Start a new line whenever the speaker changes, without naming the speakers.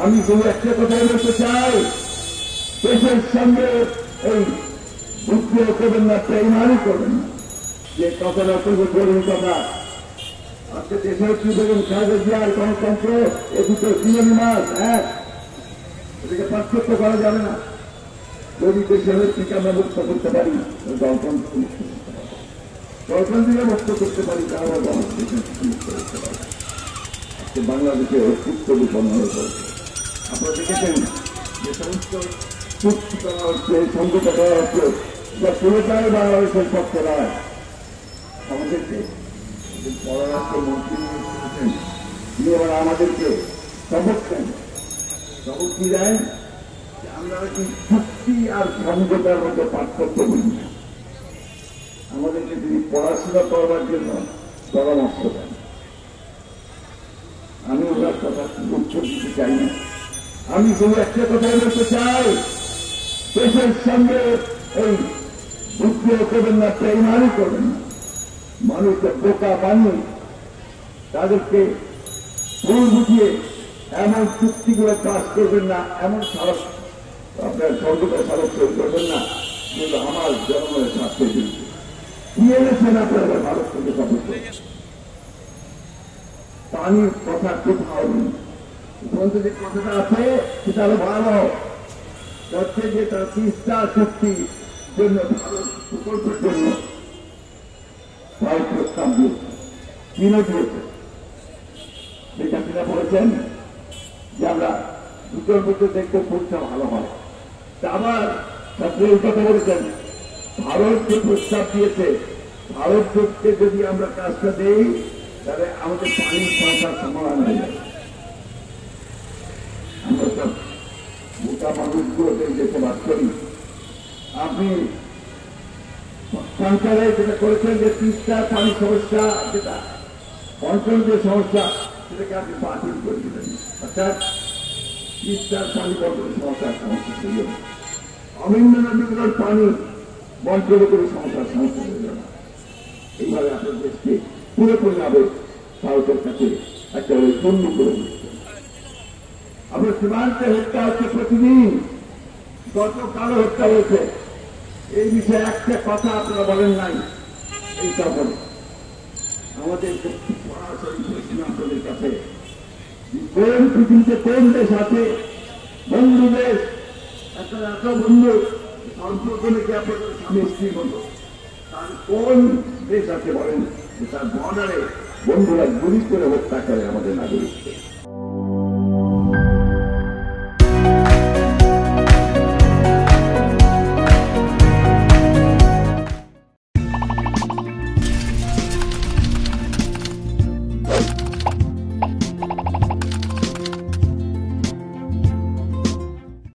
আমি শুধু একটা কথাই বলতে চাই, দেশের সঙ্গে এই বিদ্রোহ করবেন না, বেইমানি করবেন না। যে কথাটা করবো জরুরি কথা, আজকে দেশের কি দেখুন খালেদা জিয়ার গণতন্ত্র এ দুটো সিনোনিমাস এক, এটাকে পার্থক্য করা যাবে না। যদি দেশের থেকে আমরা মুক্ত করতে পারি গণতন্ত্র মুক্ত করতে পারি, গণতন্ত্রকে মুক্ত করতে পারি, তাহলে গণতন্ত্র মুক্ত করতে পারি। আজকে বাংলাদেশে অস্তিত্ব বিপন্ন হয়ে পড়েছে। আপনারা দেখেছেন যে সমস্ত চুক্তি করা হচ্ছে, সমঝোতা করা হচ্ছে, যা পুরোটাই বাংলাদেশের পক্ষে নয়। আমাদেরকে পররাষ্ট্রমন্ত্রী করেছেন, তিনি এবার আমাদেরকে সবক দেন। সবক কি দেন? আমরা কি চুক্তি আর সমঝোতার মধ্যে পার্থক্য বুঝি না। আমাদেরকে তিনি পড়াশোনা করবার জন্য পরামর্শ দেন। আমি ওনার কথা উত্তর দিতে চাই না। আমি শুধু একটা কথাই বলতে চাই, দেশের সঙ্গে এই বিদ্রোহ করবেন না, বেইমানি করবেন না। মানুষকে বোকা বানিয়ে তাদেরকে ভুল বুঝিয়ে এমন চুক্তিগুলো পাস করবেন না, এমন স্মারক আপনার সমঝোতা স্মারক তৈরি করবেন না কিন্তু আমার জনগণের স্বার্থে দিচ্ছে। কি এনেছেন আপনারা ভারত থেকে সফল? পানির কথা কোথাও নেই। যে কথাটা আছে সেটা আরো ভালো হচ্ছে যে তার তিস্তা চুক্তির জন্য ভারত প্রকল্পের জন্য ভারত প্রস্তাব দিয়েছে, কিনে দিয়েছে। সেই চাকরিরা বলেছেন যে আমরা দুটোর মধ্যে দেখতে কোনটা ভালো হয়। আবার ছাত্র এই কথা বলেছেন, ভারত যে প্রস্তাব দিয়েছে, ভারতকে যদি আমরা কাজটা দেই তাহলে আমাদের পানির সমস্যার সমাধান হয়ে যাবে। আমরা সব মোটা মানুষগুলোকে যেতে বাদ করি। আপনি সরকারে যেটা করেছেন যে তিস্তা পানির সমস্যা, যেটা অঞ্চল যে সমস্যা, সেটাকে আপনি বাতিল করে দিলেন। অর্থাৎ তিস্তার পানি বন্টনের সমস্যার সমস্যা হয়ে যাবে, অভিন্ন নদীগুলোর পানি বন্টন করে সমস্যার সমস্যা হয়ে যাবে। এইভাবে আপনার দেশকে পুরোপুরিভাবে ভারতের কাছে একটা পণ্য করে দিচ্ছে। আপনার সীমান্তে হত্যা হচ্ছে প্রতিদিন, গতকালও হত্যা হয়েছে। এই বিষয়ে একটা কথা আপনারা বলেন নাই। এই কারণে আমাদের সরাসরি প্রশ্ন আপনাদের কাছে, কোন পৃথিবীতে কোন দেশ আছে বন্ধু দেশ, একটা এত বন্ধু সম্পর্কে আপনাদের স্বামী স্ত্রী বন্ধু, তার কোন দেশ আছে বলেন যে তার বর্ডারে বন্ধুরা গুলি করে হত্যা করে আমাদের নাগরিককে?